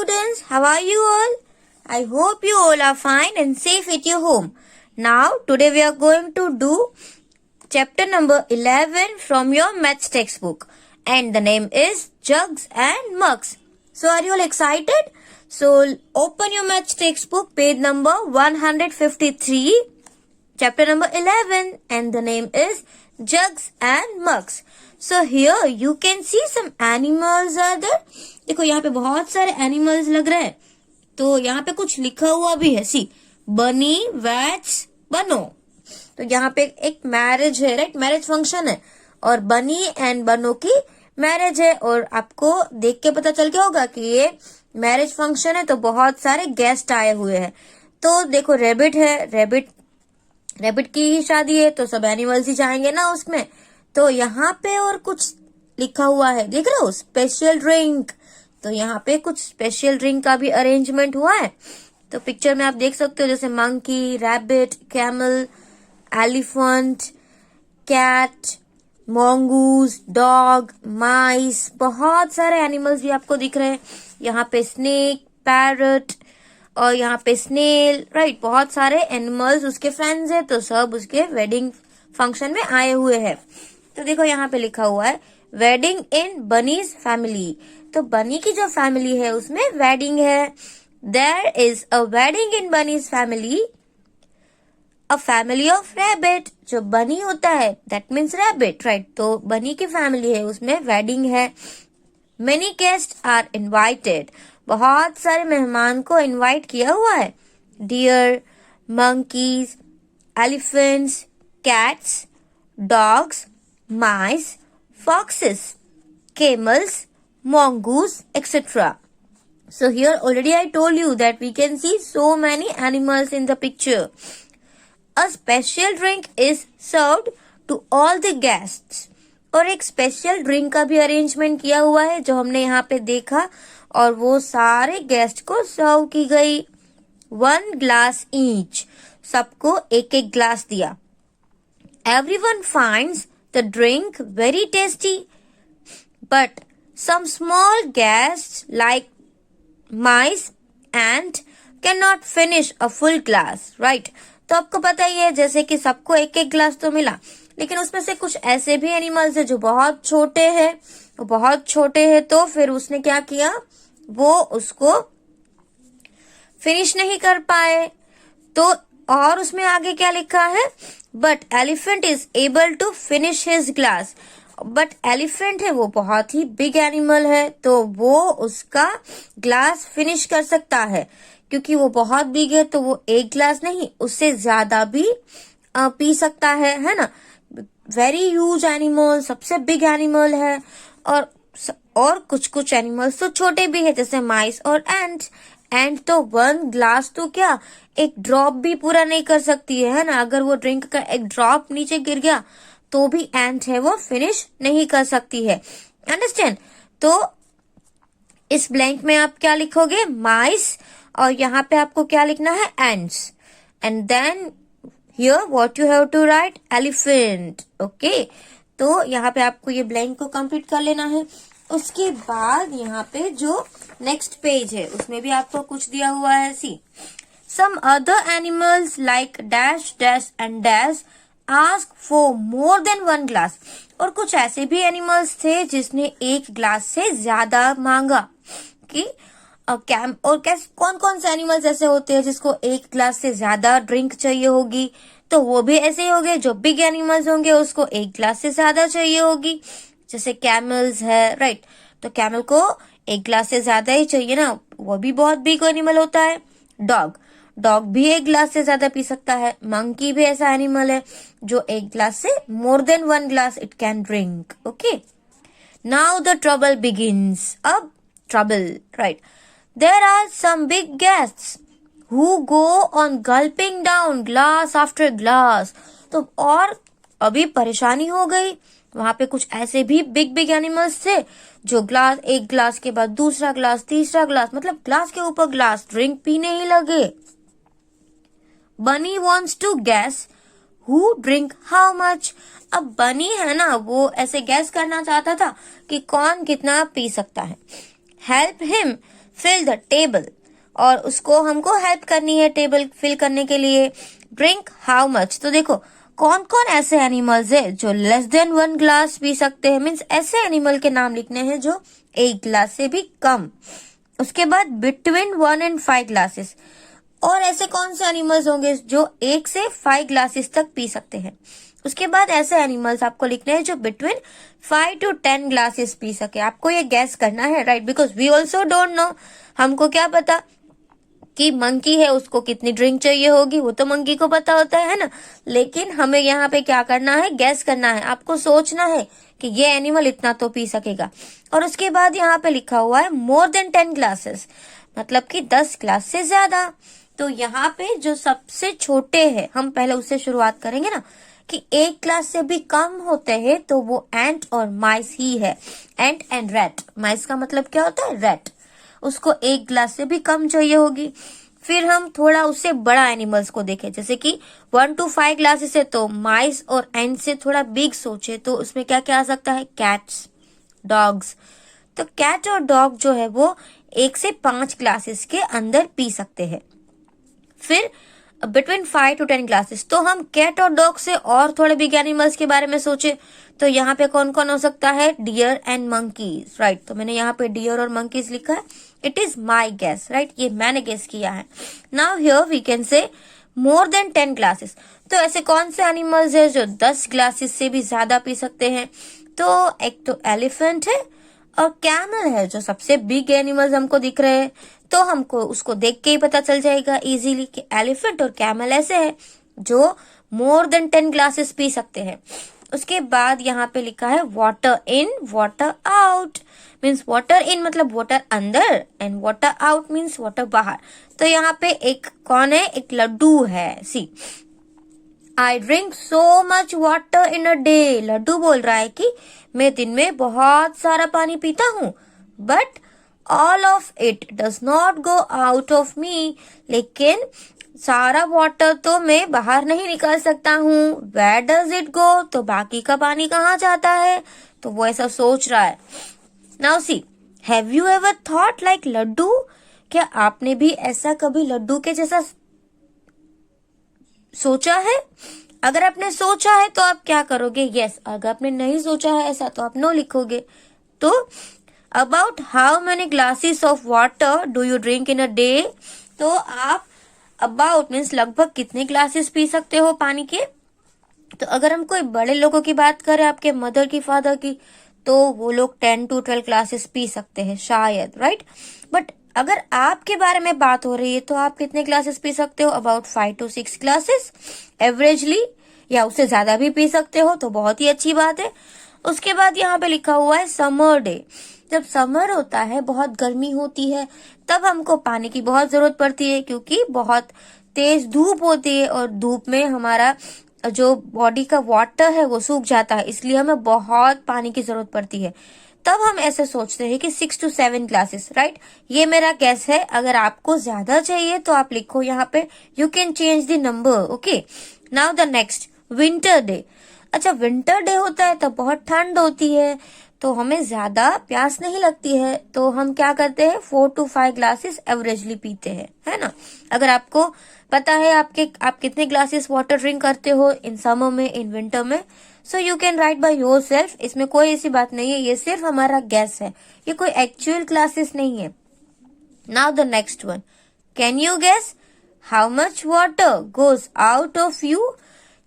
students, how are you all? I hope you all are fine and safe at your home. Now, today we are going to do chapter number 11 from your maths textbook. And the name is Jugs and Mugs. So, are you all excited? So, open your maths textbook, page number 153, chapter number 11. And the name is Jugs and Mugs. So, here you can see some animals are there. देखो यहाँ पे बहुत सारे animals लग रहे हैं, तो यहाँ पे कुछ लिखा हुआ भी है. सी बनी वैट्स बनो. तो यहाँ पे एक मैरिज है, राइट? मैरिज फंक्शन है और बनी एंड बनो की मैरिज है. और आपको देख के पता चल गया होगा कि ये मैरिज फंक्शन है, तो बहुत सारे गेस्ट आए हुए हैं. तो देखो रेबिट है, रेबिट की शादी है, तो सब एनिमल्स ही जाएंगे ना उसमें. तो यहाँ पे और कुछ लिखा हुआ है, देख रहे हो? Special drink. तो यहाँ पे कुछ स्पेशल ड्रिंक का भी अरेंजमेंट हुआ है. तो पिक्चर में आप देख सकते हो जैसे monkey, rabbit, camel, elephant, cat, mongoose, dog, mice, बहुत सारे एनिमल्स भी आपको दिख रहे हैं. यहाँ पे स्नेक, पैरट और यहाँ पे स्नेल, राइट? बहुत सारे एनिमल्स उसके फ्रेंड्स हैं, तो सब उसके वेडिंग फंक्शन में आए हुए हैं. तो देखो यहाँ पे लिखा हुआ है वेडिंग इन बनीज फैमिली. तो बनी की जो फैमिली है उसमें वेडिंग है. There is a wedding in bunny's family, a family of rabbit. जो बनी होता है दैट मीन्स रैबिट, राइट? तो बनी की फैमिली है उसमें वेडिंग है. Many guest are invited. बहुत सारे मेहमान को इनवाइट किया हुआ है. Deer, monkeys, elephants, cats, dogs, mice, foxes, camels, mongoose, etc. So here already I told you that we can see so many animals in the picture. A special drink is served to all the guests. और एक special drink का भी arrangement किया हुआ है जो हमने यहाँ पे देखा, और वो सारे गेस्ट को सर्व की गई. 1 glass each. सबको एक एक ग्लास दिया. Everyone finds the drink very tasty, but some small guests like mice and cannot finish a full glass, right? तो आपको पता ही है जैसे कि सबको एक एक ग्लास तो मिला, लेकिन उसमें से कुछ ऐसे भी एनिमल्स है जो बहुत छोटे हैं. वो बहुत छोटे हैं, तो फिर उसने क्या किया, वो उसको फिनिश नहीं कर पाए. तो और उसमें आगे क्या लिखा है, but elephant is able to finish his glass. But elephant है वो बहुत ही बिग एनिमल है, तो वो उसका ग्लास फिनिश कर सकता है. क्योंकि वो बहुत बिग है तो वो एक ग्लास नहीं, उससे ज्यादा भी पी सकता है ना? वेरी ह्यूज एनिमल, सबसे बिग एनिमल है. और कुछ एनिमल्स तो छोटे भी है, जैसे माइस और एंट. एंड तो 1 ग्लास तो क्या, एक ड्रॉप भी पूरा नहीं कर सकती है ना? अगर वो ड्रिंक का एक ड्रॉप नीचे गिर गया तो भी एंट है वो फिनिश नहीं कर सकती है. अंडरस्टैंड? तो इस ब्लैंक में आप क्या लिखोगे, माइस, और यहाँ पे आपको क्या लिखना है, ants. And then here what you have to write, elephant. Okay, तो यहाँ पे आपको ये ब्लैंक को कंप्लीट कर लेना है. उसके बाद यहाँ पे जो नेक्स्ट पेज है उसमें भी आपको कुछ दिया हुआ है. See some other animals like dash dash and dash ask for more than 1 glass. और कुछ ऐसे भी एनिमल्स थे जिसने एक ग्लास से ज्यादा मांगा. कि और कौन कौन से एनिमल्स ऐसे होते हैं जिसको एक ग्लास से ज्यादा ड्रिंक चाहिए होगी, तो वो भी ऐसे ही होंगे. जो बिग एनिमल्स होंगे उसको एक ग्लास से ज्यादा चाहिए होगी, जैसे कैमल्स है, राइट? तो कैमल को एक ग्लास से ज्यादा ही चाहिए ना, वो भी बहुत बिग एनिमल होता है. डॉग भी एक ग्लास से ज्यादा पी सकता है. मंकी भी ऐसा एनिमल है जो एक ग्लास से more than 1 glass it can drink. Okay, now the trouble begins. अब trouble, right? There are some big guests who go on gulping down glass after glass. तो और अभी परेशानी हो गई. वहां पे कुछ ऐसे भी बिग एनिमल्स थे जो एक ग्लास के बाद दूसरा ग्लास, तीसरा ग्लास, मतलब ग्लास के ऊपर ग्लास ड्रिंक पीने ही लगे. Bunny wants to guess who drink how much. अब बनी है ना, वो ऐसे गैस करना चाहता था कि कौन कितना पी सकता है. Help him fill the table, और उसको हमको हेल्प करनी है टेबल फिल करने के लिए। ड्रिंक हाउ मच, तो देखो कौन कौन ऐसे एनिमल्स है जो लेस देन 1 ग्लास पी सकते हैं, मीन्स ऐसे एनिमल के नाम लिखने हैं जो 1 ग्लास से भी कम। उसके बाद बिटवीन 1 and 5 ग्लासेस, और ऐसे कौन से एनिमल्स होंगे जो 1 से 5 ग्लासेस तक पी सकते हैं। उसके बाद ऐसे एनिमल्स आपको लिखने हैं जो बिटवीन 5 to 10 ग्लासेस पी सके। आपको ये गैस करना है, right, because we also don't know, हमको क्या पता कि मंकी है उसको कितनी ड्रिंक चाहिए होगी, वो तो मंकी को पता होता है ना। लेकिन हमें यहाँ पे क्या करना है, गैस करना है। आपको सोचना है कि ये एनिमल इतना तो पी सकेगा। और उसके बाद यहाँ पे लिखा हुआ है मोर देन 10 ग्लासेस, मतलब कि 10 ग्लास से ज्यादा। तो यहाँ पे जो सबसे छोटे हैं, हम पहले उससे शुरुआत करेंगे ना, कि 1 ग्लास से भी कम होते हैं तो वो एंट और माइस ही है। एंट एंड रैट, माइस का मतलब क्या होता है, रैट, उसको 1 ग्लास से भी कम चाहिए होगी। फिर हम थोड़ा उससे बड़ा एनिमल्स को देखें, जैसे कि 1 to 5 ग्लासेस है तो माइस और एंट से थोड़ा बिग सोचे तो उसमें क्या क्या आ सकता है, कैट्स, डॉग्स। तो कैट और डॉग जो है वो 1 से 5 ग्लासेस के अंदर पी सकते हैं। फिर बिटवीन 5 to 10 ग्लासेस, तो हम कैट और डॉग से और थोड़े बिग एनिमल्स के बारे में सोचे तो यहाँ पे कौन कौन हो सकता है, डियर एंड मंकीज, राइट। तो मैंने यहाँ पे डियर और मंकीज लिखा है, it is my guess, right, ये मैंने गेस किया है। Now here we can say more then 10 glasses, तो ऐसे कौन से एनिमल्स है जो 10 ग्लासेस से भी ज्यादा पी सकते हैं। तो एक तो एलिफेंट है और कैमल है, जो सबसे बिग एनिमल्स हमको दिख रहे हैं। तो हमको उसको देख के ही पता चल जाएगा इजीली कि एलिफेंट और कैमल ऐसे है जो मोर देन 10 ग्लासेस पी सकते हैं। उसके बाद यहाँ पे लिखा है water in water out, means water in मतलब वाटर अंदर and water out means water बाहर। तो यहाँ पे एक कौन है, एक लड्डू है। See, I drink so much water in a day, Laddu बोल रहा है कि मैं दिन में बहुत सारा पानी पीता हूँ, but all of it does not go out of me, लेकिन सारा वाटर तो मैं बाहर नहीं निकाल सकता हूँ। वेयर डज इट गो, तो बाकी का पानी कहाँ जाता है, तो वो ऐसा सोच रहा है। Now see, have you ever thought like laddu, क्या आपने भी ऐसा कभी लड्डू के जैसा सोचा है। अगर आपने सोचा है तो आप क्या करोगे, यस। अगर आपने नहीं सोचा है ऐसा तो आप नो लिखोगे। तो about how many glasses of water do you drink in a day, तो आप अबाउट मीन्स लगभग कितने ग्लासेस पी सकते हो पानी के। तो अगर हम कोई बड़े लोगों की बात करें, आपके मदर की, फादर की, तो वो लोग 10 to 12 ग्लासेस पी सकते हैं शायद, राइट। बट अगर आपके बारे में बात हो रही है तो आप कितने ग्लासेस पी सकते हो, अबाउट 5 to 6 ग्लासेस एवरेजली, या उससे ज्यादा भी पी सकते हो, तो बहुत ही अच्छी बात है। उसके बाद यहाँ पे लिखा हुआ है समर डे, जब समर होता है, बहुत गर्मी होती है, तब हमको पानी की बहुत जरूरत पड़ती है क्योंकि बहुत तेज धूप होती है और धूप में हमारा जो बॉडी का वाटर है वो सूख जाता है, इसलिए हमें बहुत पानी की जरूरत पड़ती है। तब हम ऐसे सोचते हैं कि 6 to 7 ग्लासेस, राइट। ये मेरा गैस है, अगर आपको ज्यादा चाहिए तो आप लिखो यहाँ पे, you can change the number, okay. Now the next, winter day. अच्छा, विंटर डे होता है तब बहुत ठंड होती है तो हमें ज्यादा प्यास नहीं लगती है, तो हम क्या करते हैं, 4 to 5 ग्लासेस एवरेजली पीते हैं, है ना। अगर आपको पता है आप कितने ग्लासेस वाटर ड्रिंक करते हो इन समर में, इन विंटर में, so you can write by your self. इसमें कोई ऐसी बात नहीं है, ये सिर्फ हमारा गैस है, ये कोई एक्चुअल क्लासेस नहीं है। Now the next one, can you guess how much water goes out of you,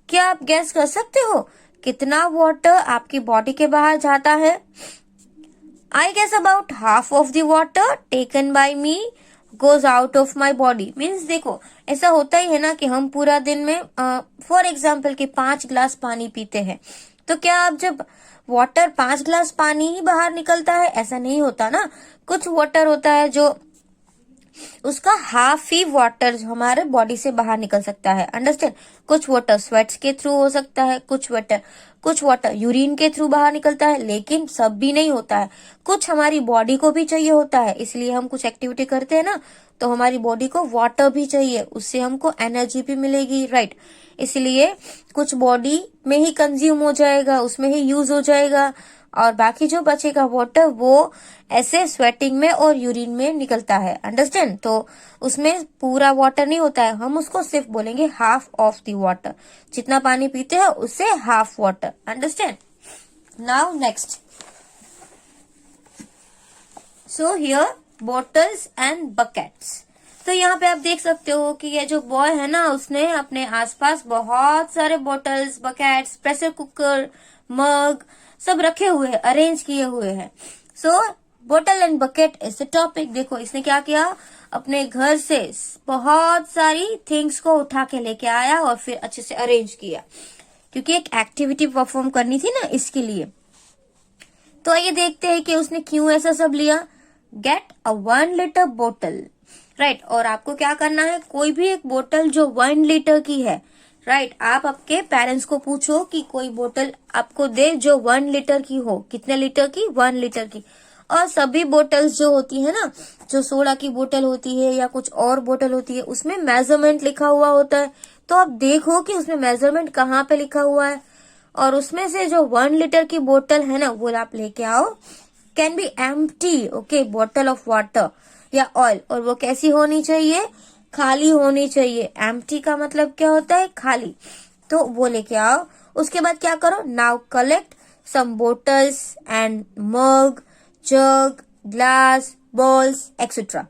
क्या आप गैस कर सकते हो कितना वाटर आपकी बॉडी के बाहर जाता है। I guess about half of the water taken by me goes out of my body, means देखो ऐसा होता ही है ना कि हम पूरा दिन में फॉर एग्जाम्पल कि 5 ग्लास पानी पीते हैं, तो क्या आप जब वाटर 5 ग्लास पानी ही बाहर निकलता है, ऐसा नहीं होता ना। कुछ वाटर होता है जो उसका हाफ ही वाटर हमारे बॉडी से बाहर निकल सकता है, अंडरस्टैंड। कुछ वाटर स्वेट्स के थ्रू हो सकता है, कुछ वाटर यूरिन के थ्रू बाहर निकलता है, लेकिन सब भी नहीं होता है। कुछ हमारी बॉडी को भी चाहिए होता है, इसलिए हम कुछ एक्टिविटी करते हैं ना, तो हमारी बॉडी को वाटर भी चाहिए, उससे हमको एनर्जी भी मिलेगी, राइट। इसलिए कुछ बॉडी में ही कंज्यूम हो जाएगा, उसमें ही यूज हो जाएगा, और बाकी जो बचेगा वाटर वो ऐसे स्वेटिंग में और यूरिन में निकलता है। अंडरस्टैंड? तो उसमें पूरा वाटर नहीं होता है, हम उसको सिर्फ बोलेंगे हाफ ऑफ द वाटर। जितना पानी पीते हैं उससे half water. Understand? Now next, so here bottles and buckets. तो यहाँ पे आप देख सकते हो कि ये जो बॉय है ना, उसने अपने आसपास बहुत सारे bottles, buckets, pressure cooker, mug सब रखे हुए हैं, अरेंज किए हुए हैं। So bottle and bucket is the topic. देखो इसने क्या किया, अपने घर से बहुत सारी थिंग्स को उठा के लेके आया और फिर अच्छे से अरेंज किया, क्योंकि एक एक्टिविटी परफॉर्म करनी थी ना, इसके लिए। तो आइए देखते हैं कि उसने क्यों ऐसा सब लिया। गेट अ 1 लीटर बोतल, राइट। और आपको क्या करना है, कोई भी एक बोतल जो 1 लीटर की है, राइट। आप आपके पेरेंट्स को पूछो कि कोई बोतल आपको दे जो 1 लीटर की हो। कितने लीटर की? 1 लीटर की। और सभी बोतल्स जो होती है ना, जो सोडा की बोतल होती है या कुछ और बोतल होती है, उसमें मेजरमेंट लिखा हुआ होता है। तो आप देखो कि उसमें मेजरमेंट कहाँ पे लिखा हुआ है, और उसमें से जो 1 लीटर की बोतल है ना, वो आप लेके आओ। Can be empty, okay, bottle of water या ऑयल। और वो कैसी होनी चाहिए? खाली होनी चाहिए। एम्प्टी का मतलब क्या होता है? खाली। तो वो लेके आओ। उसके बाद क्या करो, now collect some bottles and mug, jug, glass, bowls etcetera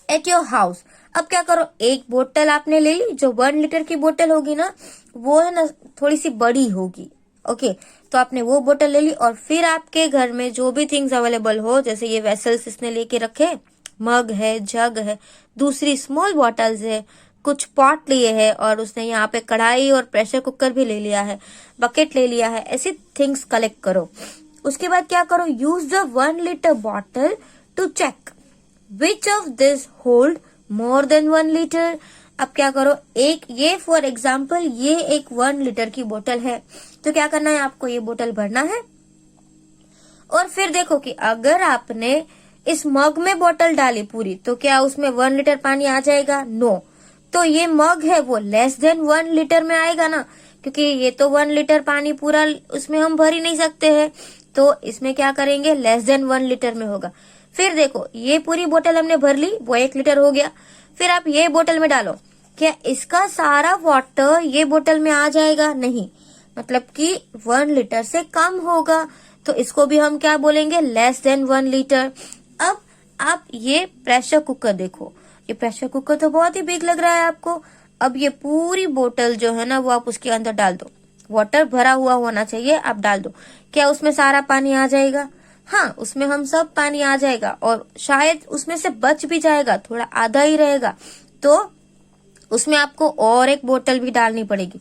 at your house. अब क्या करो, एक बोतल आपने ले ली, जो 1 लीटर की बोतल होगी ना, वो है ना थोड़ी सी बड़ी होगी, ओके। तो आपने वो बोतल ले ली, और फिर आपके घर में जो भी थिंग्स अवेलेबल हो, जैसे ये वेसल्स इसने लेके रखे, मग है, जग है, दूसरी स्मॉल बॉटल्स है, कुछ पॉट लिए है, और उसने यहाँ पे कढ़ाई और प्रेशर कुकर भी ले लिया है, बकेट ले लिया है। ऐसी थिंग्स कलेक्ट करो। उसके बाद क्या करो, use the 1 litre bottle to check which of this hold more than 1 litre. अब क्या करो, एक ये फॉर एग्जाम्पल ये एक 1 लीटर की बोतल है, तो क्या करना है, आपको ये बोतल भरना है। और फिर देखो कि अगर आपने इस मग में बोतल डाली पूरी, तो क्या उसमें 1 लीटर पानी आ जाएगा? नो। तो ये मग है वो लेस देन 1 लीटर में आएगा ना, क्योंकि ये तो 1 लीटर पानी पूरा उसमें हम भर ही नहीं सकते हैं। तो इसमें क्या करेंगे, लेस देन 1 लीटर में होगा। फिर देखो ये पूरी बोतल हमने भर ली, वो 1 लीटर हो गया। फिर आप ये बोतल में डालो, क्या इसका सारा वाटर ये बोतल में आ जाएगा? नहीं, मतलब कि 1 लीटर से कम होगा। तो इसको भी हम क्या बोलेंगे, लेस देन 1 लीटर। अब आप ये प्रेशर कुकर देखो, ये प्रेशर कुकर तो बहुत ही बिग लग रहा है आपको। अब ये पूरी बोतल जो है ना, वो आप उसके अंदर डाल दो। वाटर भरा हुआ होना चाहिए, आप डाल दो। क्या उसमें सारा पानी आ जाएगा? हाँ, उसमें हम सब पानी आ जाएगा, और शायद उसमें से बच भी जाएगा, थोड़ा आधा ही रहेगा। तो उसमें आपको और एक बोतल भी डालनी पड़ेगी।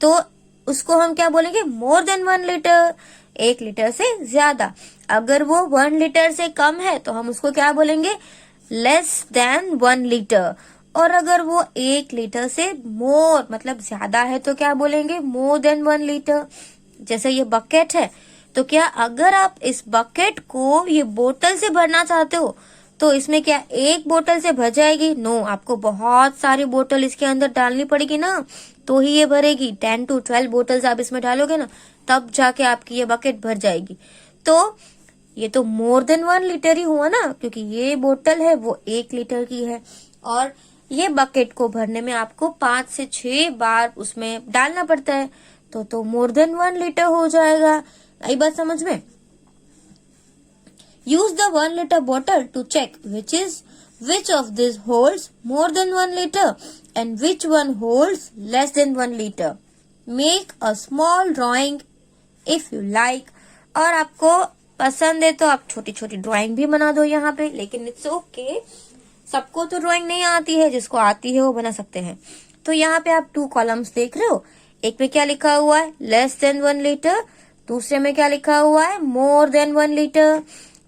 तो उसको हम क्या बोलेंगे, मोर देन 1 लीटर, 1 लीटर से ज्यादा। अगर वो 1 लीटर से कम है तो हम उसको क्या बोलेंगे, लेस देन 1 लीटर। और अगर वो 1 लीटर से मोर मतलब ज्यादा है तो क्या बोलेंगे, मोर देन 1 लीटर। जैसे ये बकेट है, तो क्या अगर आप इस बकेट को ये बोतल से भरना चाहते हो, तो इसमें क्या एक बोतल से भर जाएगी? नो, आपको बहुत सारी बोतल इसके अंदर डालनी पड़ेगी ना, तो ही ये भरेगी। 10 to 12 बोतल्स आप इसमें डालोगे ना, तब जाके आपकी ये बकेट भर जाएगी। तो ये तो मोर देन 1 लीटर ही हुआ ना, क्योंकि ये बोतल है वो 1 लीटर की है, और ये बकेट को भरने में आपको 5 से 6 बार उसमें डालना पड़ता है। तो मोर देन 1 लीटर हो जाएगा। आई बात समझ में? Use the 1 litre bottle to check which of these holds more than 1 liter and which one holds less than 1 liter. Make a small drawing if you like. और आपको पसंद है तो आप छोटी छोटी ड्राइंग भी बना दो यहाँ पे, लेकिन इट्स ओके, सबको तो ड्राइंग नहीं आती है, जिसको आती है वो बना सकते हैं। तो यहाँ पे आप 2 कॉलम्स देख रहे हो, एक में क्या लिखा हुआ है, लेस देन 1 लीटर, दूसरे में क्या लिखा हुआ है, मोर देन 1 लीटर।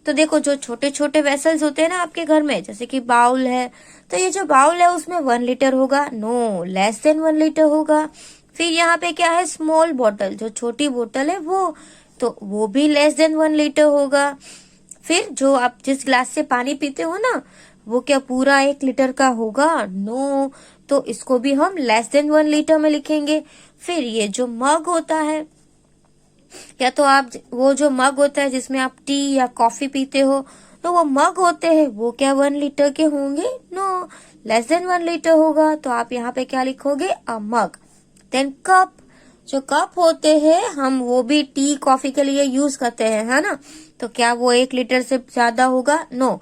तो देखो जो छोटे छोटे वेसल्स होते हैं ना आपके घर में, जैसे कि बाउल है, तो ये जो बाउल है उसमें 1 लीटर होगा, नो, लेस देन 1 लीटर होगा। फिर यहाँ पे क्या है, स्मॉल बॉटल, जो छोटी बोतल है वो, तो वो भी लेस देन 1 लीटर होगा। फिर जो आप जिस ग्लास से पानी पीते हो ना, वो क्या पूरा 1 लीटर का होगा? नो, तो इसको भी हम लेस देन 1 लीटर में लिखेंगे। फिर ये जो मग होता है, या तो आप वो जो मग होता है जिसमें आप टी या कॉफी पीते हो, तो वो मग होते हैं, वो क्या 1 लीटर के होंगे? नो, लेस देन 1 लीटर होगा। तो आप यहाँ पे क्या लिखोगे? अ मग। देन कप, जो कप होते हैं हम वो भी टी कॉफी के लिए यूज करते हैं, है ना? तो क्या वो 1 लीटर से ज्यादा होगा? नो,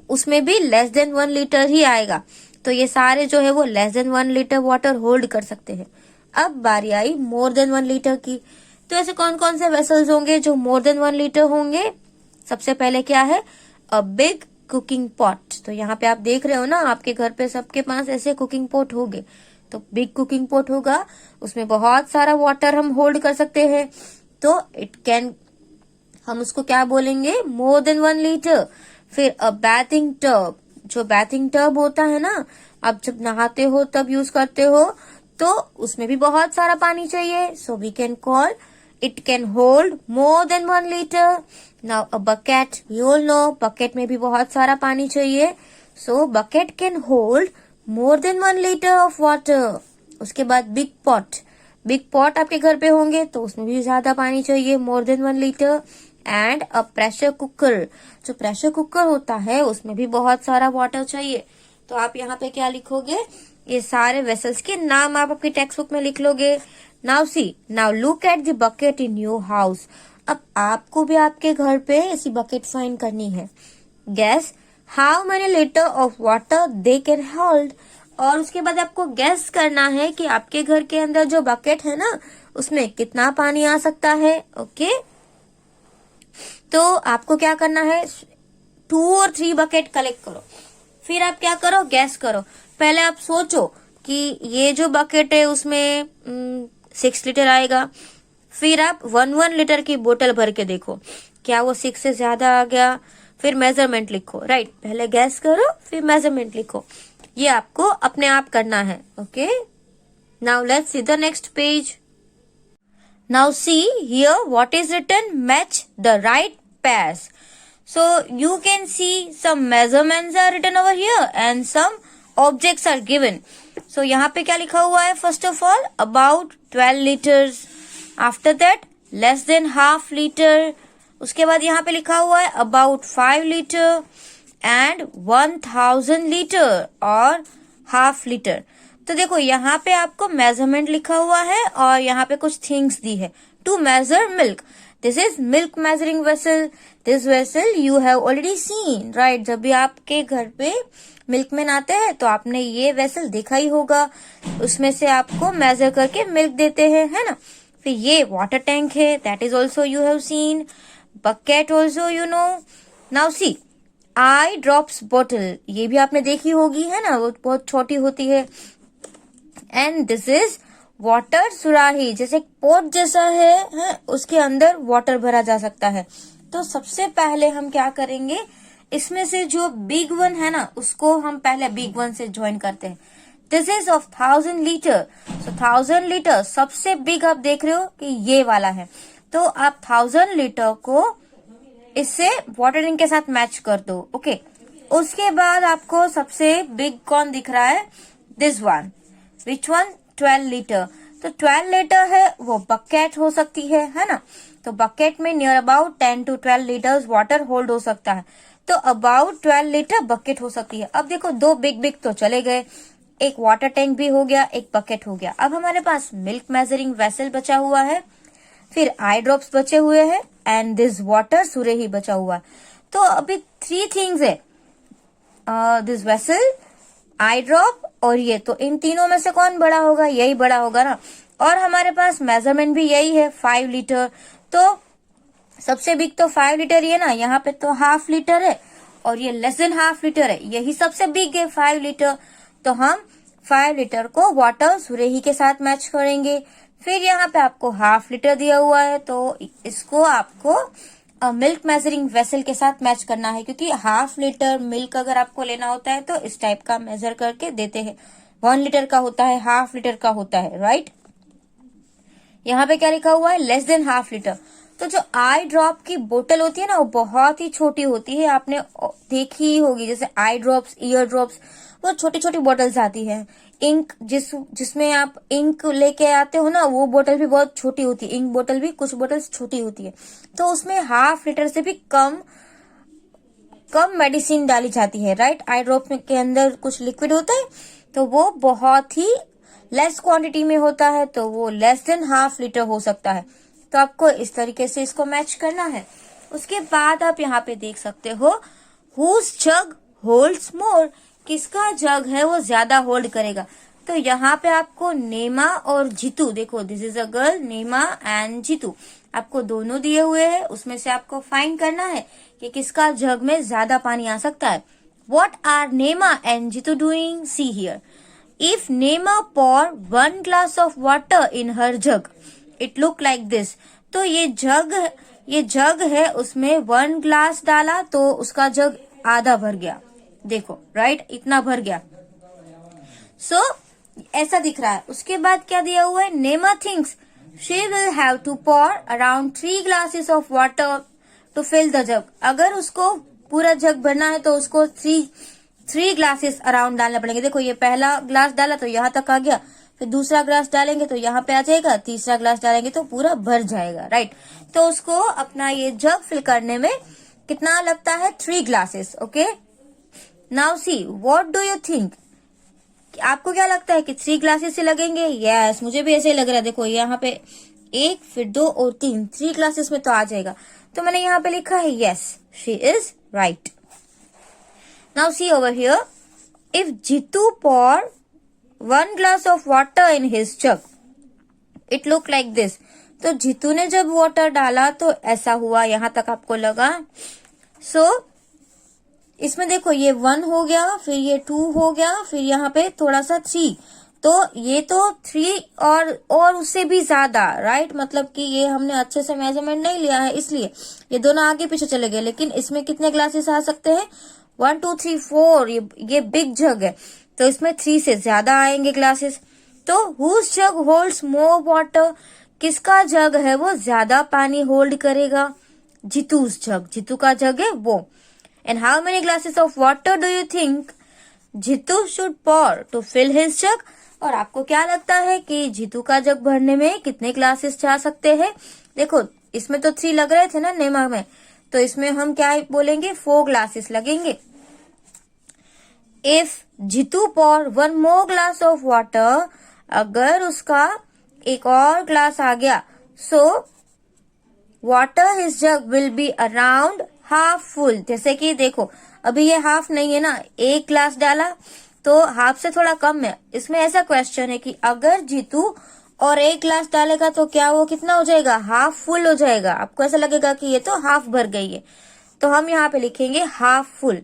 उसमें भी लेस देन 1 लीटर ही आएगा। तो ये सारे जो है वो less than 1 litre water hold कर सकते हैं। अब बारी आई मोर देन 1 लीटर की। तो ऐसे कौन कौन से वेसल्स होंगे जो मोर देन 1 लीटर होंगे? सबसे पहले क्या है? A big cooking pot. तो यहाँ पे आप देख रहे हो ना, आपके घर पे सबके पास ऐसे कुकिंग पॉट होंगे। तो बिग कुकिंग पॉट होगा, उसमें बहुत सारा वाटर हम होल्ड कर सकते हैं। तो इट कैन, हम उसको क्या बोलेंगे? मोर देन 1 लीटर। फिर अ बैथिंग टब, जो बैथिंग टब होता है ना, आप जब नहाते हो तब यूज करते हो, तो उसमें भी बहुत सारा पानी चाहिए। So we can call it can hold more than 1 litre. Now a bucket, we all know bucket में भी बहुत सारा पानी चाहिए। So bucket can hold more than 1 litre of water. उसके बाद बिग पॉट, बिग पॉट आपके घर पे होंगे तो उसमें भी ज्यादा पानी चाहिए, मोर than 1 litre. And a pressure cooker, जो प्रेशर कुकर होता है उसमें भी बहुत सारा वाटर चाहिए। तो आप यहाँ पे क्या लिखोगे? ये सारे वेसल्स के नाम आप आपकी टेक्स्ट बुक में लिख लोगे। Now see, now look at the bucket in your house. अब आपको भी आपके घर पे ऐसी बकेट फाइंड करनी है। Gas how many litre of water they can hold. और उसके बाद आपको गैस करना है कि आपके घर के अंदर जो बकेट है ना, उसमें कितना पानी आ सकता है। ओके, तो आपको क्या करना है? 2 और 3 बकेट कलेक्ट करो, फिर आप क्या करो? गैस करो। पहले आप सोचो कि ये जो बकेट है उसमें 6 लीटर आएगा। फिर आप 1 लीटर की बोतल भर के देखो, क्या वो 6 से ज्यादा आ गया? फिर मेजरमेंट लिखो। राइट, पहले गैस करो फिर मेजरमेंट लिखो। ये आपको अपने आप करना है। Okay, now let's see the next page. Now see here what is written, match the right pairs. So you can see some measurements are written over here and some objects are given. So यहाँ पे क्या लिखा हुआ है? First of all about 12 liters. After that less than half liter. उसके बाद यहाँ पे लिखा हुआ है about 5 liter and 1000 liter और half liter. तो देखो यहाँ पे आपको मेजरमेंट लिखा हुआ है और यहाँ पे कुछ थिंग्स दी है। To measure milk, this is milk measuring vessel. This vessel you have already seen, right? जब भी आपके घर पे मिल्क मैन आते हैं तो आपने ये वेसल देखा ही होगा। उसमें से आपको मेजर करके मिल्क देते हैं, है ना? फिर ये वाटर टैंक है, that is also you have seen. Bucket also you know. Now see eye drops bottle, ये भी आपने देखी होगी, है ना? वो बहुत छोटी होती है। एंड दिस इज वाटर सुराही, जैसे पोट जैसा है, उसके अंदर वाटर भरा जा सकता है। तो सबसे पहले हम क्या करेंगे? इसमें से जो बिग वन है ना, उसको हम पहले बिग वन से ज्वाइन करते हैं। This is of 1000 litre. So 1000 litre सबसे बिग आप देख रहे हो कि ये वाला है। तो आप 1000 लीटर को इससे वाटर टैंक के साथ मैच कर दो। ओके, उसके बाद आपको सबसे बिग कौन दिख रहा है? This one. Which one? 12 litre. तो 12 लीटर है वो बकेट हो सकती है ना? तो बकेट में near about 10 to 12 litres water hold हो सकता है। तो अबाउट 12 लीटर बकेट हो सकती है। अब देखो, 2 बिग बिग तो चले गए, एक वाटर टैंक भी हो गया, एक बकेट हो गया। अब हमारे पास मिल्क मेजरिंग वेसल बचा हुआ है, फिर आई ड्रॉप्स बचे हुए हैं एंड दिस वाटर सुरेही बचा हुआ है। तो अभी 3 थिंग्स है, दिस वेसल, आई ड्रॉप और ये। तो इन तीनों में से कौन बड़ा होगा? यही बड़ा होगा ना। और हमारे पास मेजरमेंट भी यही है, 5 लीटर। तो सबसे बिग तो 5 लीटर ही है ना, यहाँ पे तो हाफ लीटर है और ये लेस देन हाफ लीटर है, यही सबसे बिग है 5 लीटर। तो हम 5 लीटर को वाटर सुरेही के साथ मैच करेंगे। फिर यहाँ पे आपको हाफ लीटर दिया हुआ है, तो इसको आपको मिल्क मेजरिंग वेसल के साथ मैच करना है, क्योंकि हाफ लीटर मिल्क अगर आपको लेना होता है तो इस टाइप का मेजर करके देते हैं। 1 लीटर का होता है, हाफ लीटर का होता है, राइट? यहाँ पे क्या लिखा हुआ है? Less than half litre. तो जो आई ड्रॉप की बोतल होती है ना, वो बहुत ही छोटी होती है, आपने देखी ही होगी, जैसे आई ड्रॉप्स, ईयर ड्रॉप्स, वो छोटी छोटी बोतल्स आती है। इंक जिसमें आप इंक लेके आते हो ना, वो बोतल भी बहुत छोटी होती है, इंक बोतल भी कुछ बोतल्स छोटी होती है। तो उसमें ½ लीटर से भी कम मेडिसिन डाली जाती है, राइट। आई ड्रॉप के अंदर कुछ लिक्विड होता है, तो वो बहुत ही लेस क्वांटिटी में होता है, तो वो लेस देन ½ लीटर हो सकता है। तो आपको इस तरीके से इसको मैच करना है। उसके बाद आप यहाँ पे देख सकते हो, हुज जग होल्ड्स मोर, किसका जग है वो ज्यादा होल्ड करेगा। तो यहाँ पे आपको नेमा और जीतू, देखो दिस इज अ गर्ल, नेमा एंड जीतू, आपको दोनों दिए हुए हैं, उसमें से आपको फाइंड करना है कि किसका जग में ज्यादा पानी आ सकता है। What are Nema and Jitu doing? See here. If Nema pour 1 glass of water in her jug, it look like this. तो ये जग है, उसमें 1 ग्लास डाला तो उसका जग आधा भर गया, देखो राइट, इतना भर गया। सो ऐसा दिख रहा है। उसके बाद क्या दिया हुआ है, Nema thinks she will have to pour around 3 glasses of water to fill the jug. अगर उसको पूरा जग भरना है तो उसको 3 ग्लासेस अराउंड डालना पड़ेंगे। देखो ये पहला ग्लास डाला तो यहाँ तक आ गया, फिर दूसरा ग्लास डालेंगे तो यहाँ पे आ जाएगा, तीसरा ग्लास डालेंगे तो पूरा भर जाएगा, राइट। तो उसको अपना ये जग फिल करने में कितना लगता है, 3 glasses. Okay, now see what do you think, आपको क्या लगता है कि 3 ग्लासेस से लगेंगे? यस, मुझे भी ऐसे ही लग रहा है। देखो यहाँ पे 1 फिर 2 और 3 ग्लासेस में तो आ जाएगा। तो मैंने यहाँ पे लिखा है yes, she is right. Now see over here, if Jitu pour 1 glass of water in his jug, it look like this. तो जीतू ने जब वाटर डाला तो ऐसा हुआ, यहां तक आपको लगा। सो इसमें देखो ये 1 हो गया, फिर ये 2 हो गया, फिर यहाँ पे थोड़ा सा 3, तो ये तो 3 और उससे भी ज्यादा, राइट। मतलब कि ये हमने अच्छे से मेजरमेंट नहीं लिया है, इसलिए ये दोनों आगे पीछे चले गए। लेकिन इसमें कितने ग्लासेस आ सकते हैं, 1 2 3 4, ये बिग जग है, तो इसमें 3 से ज्यादा आएंगे ग्लासेस। तो हुज जग होल्ड्स मोर वाटर, किसका जग है वो ज्यादा पानी होल्ड करेगा, जीतू's जग, जीतू का जग है वो। And how many glasses of water do you think Jeetu should pour to fill his jug. और आपको क्या लगता है कि जीतू का जग भरने में कितने ग्लासेस जा सकते हैं? देखो इसमें तो 3 लग रहे थे ना नेमा में, तो इसमें हम क्या बोलेंगे, 4 ग्लासेस लगेंगे। If Jitu pour 1 more glass of water, अगर उसका एक और ग्लास आ गया, so water his jug will be around ½ full. जैसे कि देखो अभी ये ½ नहीं है ना, 1 ग्लास डाला तो ½ से थोड़ा कम है। इसमें ऐसा क्वेश्चन है कि अगर जीतू और 1 ग्लास डालेगा तो क्या वो कितना हो जाएगा, ½ फुल हो जाएगा। आपको ऐसा लगेगा कि ये तो ½ भर गई है, तो हम यहाँ पे लिखेंगे ½ फुल,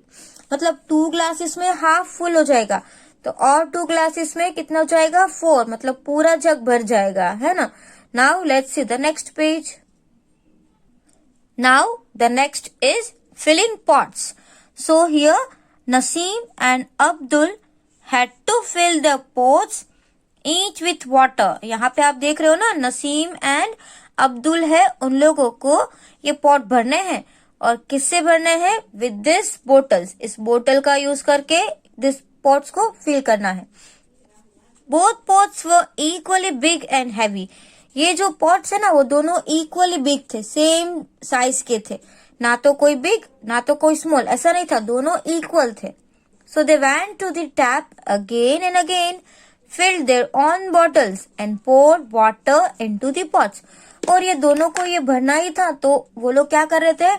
मतलब 2 ग्लासेस में ½ फुल हो जाएगा। तो और 2 ग्लासेस में कितना हो जाएगा, 4, मतलब पूरा जग भर जाएगा, है ना। Now let's see the next page. Now the next is filling pots. So here Naseem and Abdul had to fill the pots each with water. यहाँ पे आप देख रहे हो ना, नसीम एंड अब्दुल है, उन लोगों को ये पॉट भरने हैं। और किससे भरने हैं, विद दिस बोटल्स, इस बोतल का यूज करके दिस पॉट्स को फिल करना है। Both pots were equally big and heavy. ये जो पॉट्स है ना वो दोनों इक्वली बिग थे, सेम साइज के थे, ना तो कोई बिग ना तो कोई स्मॉल, ऐसा नहीं था, दोनों इक्वल थे। सो दे went to the tap again and again, filled their own bottles and poured water into the pots. और ये दोनों को ये भरना ही था, तो वो लोग क्या कर रहे थे,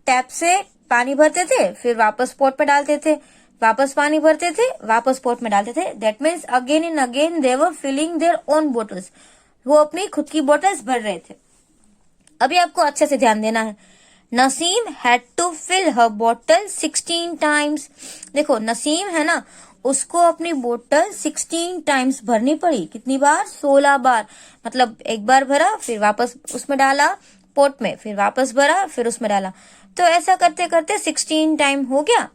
टैप से पानी भरते थे, फिर वापस पॉट पे डालते थे, वापस पानी भरते थे, वापस पॉट में डालते थे। That means again and again they were filling their own bottles, वो अपनी खुद की बोटल्स भर रहे थे। अभी आपको अच्छे से ध्यान देना है। नसीम हैड टू फिल हर बोतल 16 टाइम्स। देखो नसीम है ना, उसको अपनी बोतल 16 टाइम्स भरनी पड़ी। कितनी बार, 16 बार। मतलब एक बार भरा, फिर वापस उसमें डाला पोट में, फिर वापस भरा, फिर उसमें डाला। तो ऐसा करते करते 16 टाइम हो गया।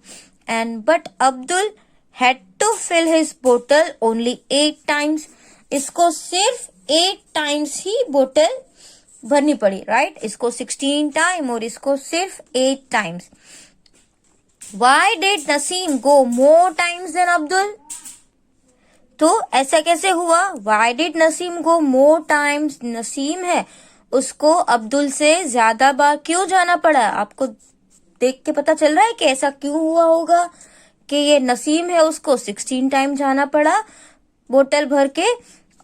And but Abdul had to fill his बोतल ओनली 8 टाइम्स। इसको सिर्फ 8 टाइम्स ही बोतल भरनी पड़ी, राइट। इसको 16 टाइम और इसको सिर्फ 8 times. Why did Naseem go more times than Abdul? तो ऐसा कैसे हुआ? Why did Naseem go more times? Naseem है, उसको अब्दुल से ज्यादा बार क्यों जाना पड़ा? आपको देख के पता चल रहा है कि ऐसा क्यों हुआ होगा कि ये नसीम है, उसको 16 टाइम जाना पड़ा बोतल भर के,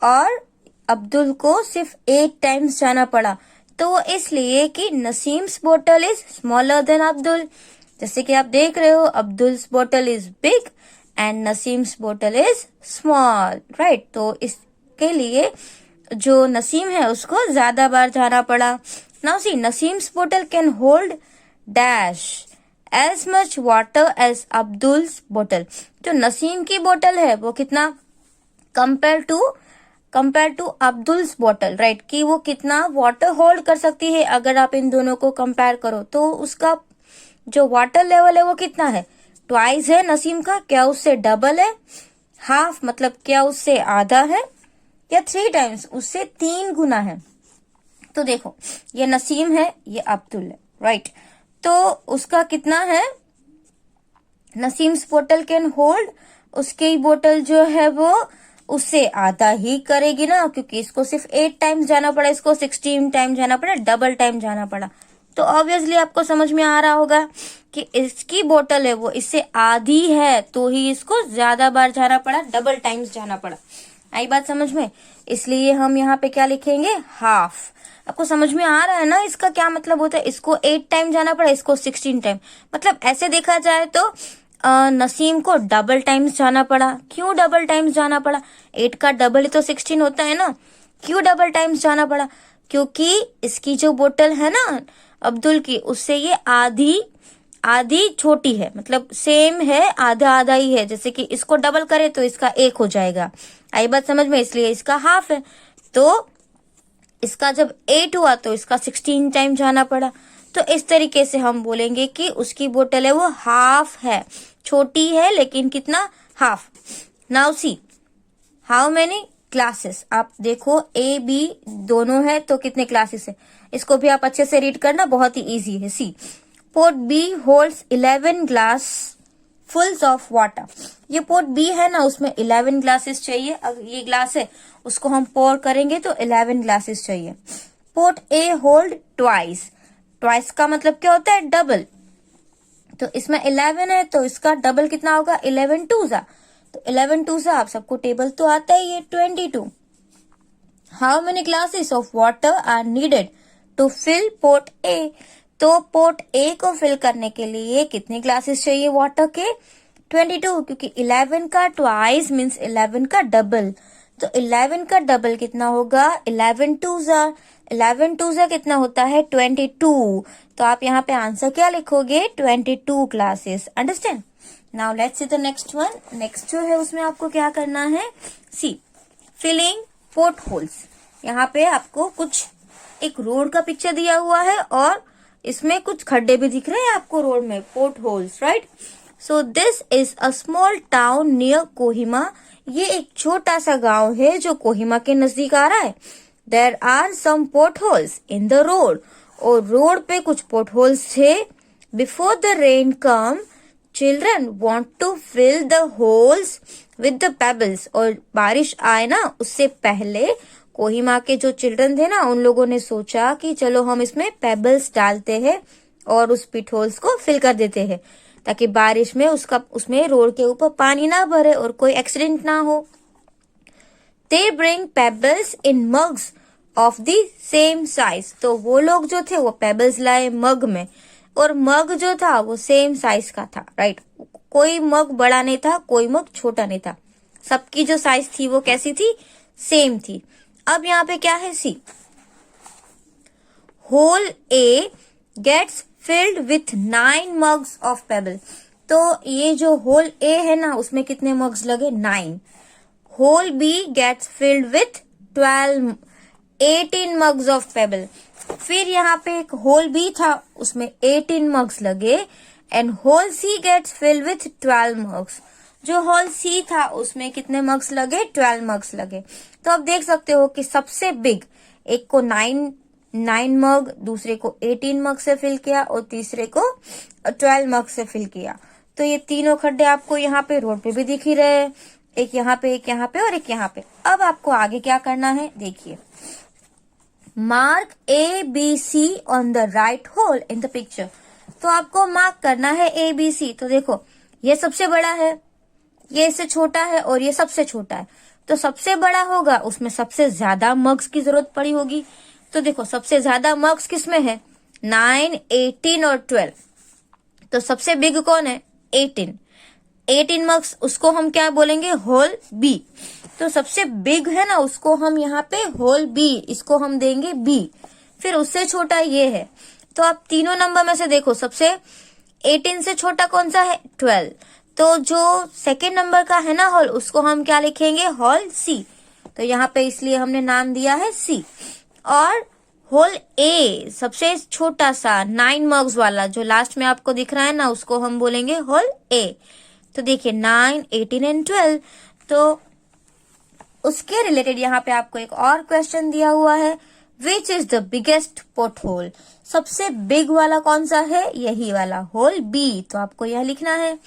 और अब्दुल को सिर्फ 8 टाइम्स जाना पड़ा। तो वो इसलिए कि नसीम्स बोतल इज स्मॉलर देन अब्दुल। जैसे कि आप देख रहे हो, अब्दुल्स बोतल इज बिग एंड नसीम्स बोतल इज स्मॉल, राइट। तो इसके लिए जो नसीम है उसको ज्यादा बार जाना पड़ा। नाउ सी, नसीम्स बोतल can hold dash as much water as Abdul's बोतल। जो नसीम की बोतल है वो कितना, कंपेयर टू अब्दुल्स बोतल, राइट, कि वो कितना वाटर होल्ड कर सकती है। अगर आप इन दोनों को कंपेयर करो तो उसका जो वाटर लेवल है वो कितना है, ट्वाइस है नसीम का। क्या उससे डबल है? हाफ मतलब क्या उससे आधा है? या 3 टाइम्स, उससे 3 गुना है। तो देखो, ये नसीम है, ये अब्दुल है, राइट। तो उसका कितना है, नसीम्स बोतल कैन होल्ड, उसकी बोतल जो है वो उससे आधा ही करेगी ना, क्योंकि इसको सिर्फ 8 टाइम्स जाना पड़ा, इसको 16 टाइम जाना पड़ा, डबल टाइम जाना पड़ा। तो ऑब्वियसली आपको समझ में आ रहा होगा कि इसकी बोतल है वो इससे आधी है, तो ही इसको ज्यादा बार जाना पड़ा, डबल टाइम्स जाना पड़ा। आई बात समझ में? इसलिए हम यहाँ पे क्या लिखेंगे, हाफ। आपको समझ में आ रहा है ना इसका क्या मतलब होता है? इसको 8 टाइम जाना पड़ा, इसको 16 टाइम। मतलब ऐसे देखा जाए तो नसीम को डबल टाइम्स जाना पड़ा। क्यों डबल टाइम्स जाना पड़ा? 8 का डबल ही तो 16 होता है ना। क्यों डबल टाइम्स जाना पड़ा? क्योंकि इसकी जो बोतल है ना अब्दुल की, उससे ये आधी छोटी है, मतलब सेम है, आधा आधा ही है। जैसे कि इसको डबल करे तो इसका 1 हो जाएगा। आई बात समझ में? इसलिए इसका हाफ है। तो इसका जब 8 हुआ तो इसका 16 टाइम जाना पड़ा। तो इस तरीके से हम बोलेंगे कि उसकी बोतल है वो हाफ है, छोटी है लेकिन कितना, half. Now see, how many classes? आप देखो ए बी दोनों है तो कितने क्लासेस है, इसको भी आप अच्छे से रीड करना, बहुत ही इजी है। See, pot B holds 11 glass fulls of water. ये पोट बी है ना, उसमें 11 ग्लासेस चाहिए। अगर ये ग्लास है उसको हम पोर करेंगे तो 11 ग्लासेस चाहिए। पोट ए होल्ड ट्वाइस। ट्वाइस का मतलब क्या होता है, डबल। तो इसमें 11 है तो इसका डबल कितना होगा, 11 टू सा। तो 11 टू सा, आप सबको टेबल तो आता ही है, 22। How many glasses of water are needed to fill pot A? तो पोट ए को फिल करने के लिए कितने ग्लासेस चाहिए वाटर के, 22, क्योंकि 11 का ट्वाइस मीन्स 11 का डबल। तो 11 का डबल कितना होगा, 11 टू सा। 11 टू सा कितना होता है, 22। तो आप यहाँ पे आंसर क्या लिखोगे, 22 glasses. Understand? Now let's see the next one. Next जो है उसमें आपको क्या करना है, सी, फिलिंग पोर्ट होल्स। यहाँ पे आपको कुछ एक रोड का पिक्चर दिया हुआ है और इसमें कुछ खड्डे भी दिख रहे हैं आपको रोड में, port holes, right. So this is a small town near Kohima. ये एक छोटा सा गांव है जो कोहिमा के नजदीक आ रहा है। There are some potholes in the road, और रोड पे कुछ पोर्ट होल्स थे। Before the rain come, children want to fill the holes with the pebbles. और बारिश आए ना उससे पहले कोहिमा के जो चिल्ड्रन थे ना, उन लोगों ने सोचा कि चलो हम इसमें पेबल्स डालते हैं और उस पिट होल्स को फिल कर देते हैं, ताकि बारिश में उसमें रोड के ऊपर पानी ना भरे और कोई एक्सीडेंट ना हो। They bring pebbles in mugs of the same size. तो वो लोग जो थे वो पेबल्स लाए मग में, और मग जो था वो सेम साइज का था, राइट। कोई मग बड़ा नहीं था, कोई मग छोटा नहीं था, सबकी जो साइज थी वो कैसी थी, सेम थी। अब यहाँ पे क्या है, see, hole A gets filled with 9 mugs of pebble. तो ये जो होल ए है ना उसमें कितने मग्स लगे, 9। Hole B gets filled with 18 mugs of pebble. फिर यहाँ पे एक होल बी था, उसमें 18 मग्स लगे। And hole C gets filled with 12 mugs. जो होल सी था उसमें कितने मग्स लगे, 12 मग्स लगे। तो आप देख सकते हो कि सबसे बिग एक को 9 9 मग, दूसरे को 18 मग से फिल किया और तीसरे को 12 मग से फिल किया। तो ये तीनों खड्डे आपको यहाँ पे रोड पे भी दिख ही रहे हैं, एक यहाँ पे, एक यहाँ पे और एक यहाँ पे। अब आपको आगे क्या करना है, देखिए, mark ABC on the right hole in the picture. तो आपको मार्क करना है ABC। तो देखो, ये सबसे बड़ा है, ये इससे छोटा है और ये सबसे छोटा है। तो सबसे बड़ा होगा उसमें सबसे ज्यादा मग्स की जरूरत पड़ी होगी। तो देखो, सबसे ज्यादा मग्स किसमें है, 9, 18 और 12। तो सबसे बिग कौन है, 18 मग्स, उसको हम क्या बोलेंगे, होल बी। तो सबसे बिग है ना, उसको हम यहाँ पे होल बी, इसको हम देंगे बी। फिर उससे छोटा ये है। तो आप तीनों नंबर में से देखो, सबसे 18 से छोटा कौन सा है, 12। तो जो सेकेंड नंबर का है ना होल, उसको हम क्या लिखेंगे, होल सी। तो यहाँ पे इसलिए हमने नाम दिया है सी। और होल ए, सबसे छोटा सा 9 मग्स वाला जो लास्ट में आपको दिख रहा है ना, उसको हम बोलेंगे होल ए। तो देखिए 9, 18 एंड 12। तो उसके रिलेटेड यहाँ पे आपको एक और क्वेश्चन दिया हुआ है, which is the biggest pothole. सबसे बिग वाला कौन सा है, यही वाला, होल बी। तो आपको यह लिखना है,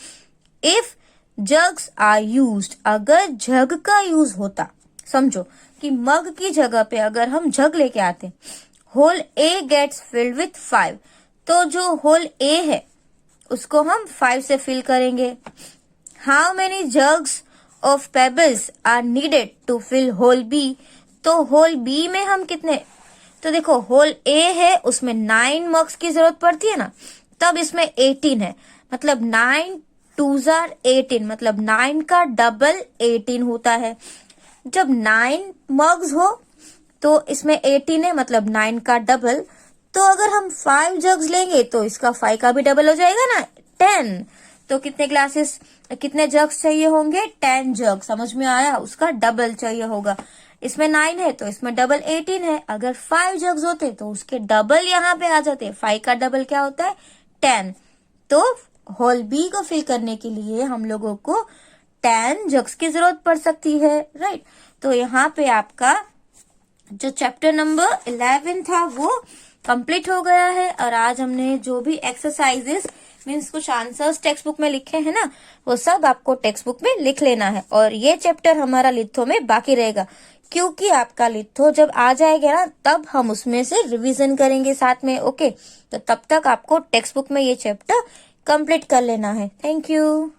इफ जग्स आर यूज्ड, अगर जग का यूज होता, समझो कि मग की जगह पे अगर हम जग लेके आते, hole A gets filled with 5। तो जो होल ए है उसको हम 5 से फिल करेंगे। How many jugs of pebbles are needed to fill hole B. तो होल बी में हम कितने, तो देखो होल ए है, उसमें 9 मग्स की जरूरत पड़ती है ना, तब इसमें 18 है, मतलब 9 2s are 18, मतलब 9 का डबल 18 होता है। जब 9 मग्स हो तो इसमें 18 है, मतलब 9 का डबल। तो अगर हम 5 जग्स लेंगे तो इसका 5 का भी डबल हो जाएगा ना, 10। तो कितने ग्लासेस, कितने जग्स चाहिए होंगे, 10 जग। समझ में आया, उसका डबल चाहिए होगा। इसमें 9 है तो इसमें डबल 18 है। अगर 5 जग्स होते तो उसके डबल यहाँ पे आ जाते। 5 का डबल क्या होता है, 10। तो होल बी को फिल करने के लिए हम लोगों को 10 जग्स की जरूरत पड़ सकती है, राइट। तो यहाँ पे आपका जो चैप्टर नंबर 11 था वो कंप्लीट हो गया है। और आज हमने जो भी एक्सरसाइजेस मीन्स कुछ आंसर्स टेक्स्ट बुक में लिखे हैं ना, वो सब आपको टेक्स्ट बुक में लिख लेना है। और ये चैप्टर हमारा लिथो में बाकी रहेगा, क्योंकि आपका लिथो जब आ जाएगा ना, तब हम उसमें से रिवीजन करेंगे साथ में, ओके। तो तब तक आपको टेक्स्ट बुक में ये चैप्टर कंप्लीट कर लेना है। Thank you.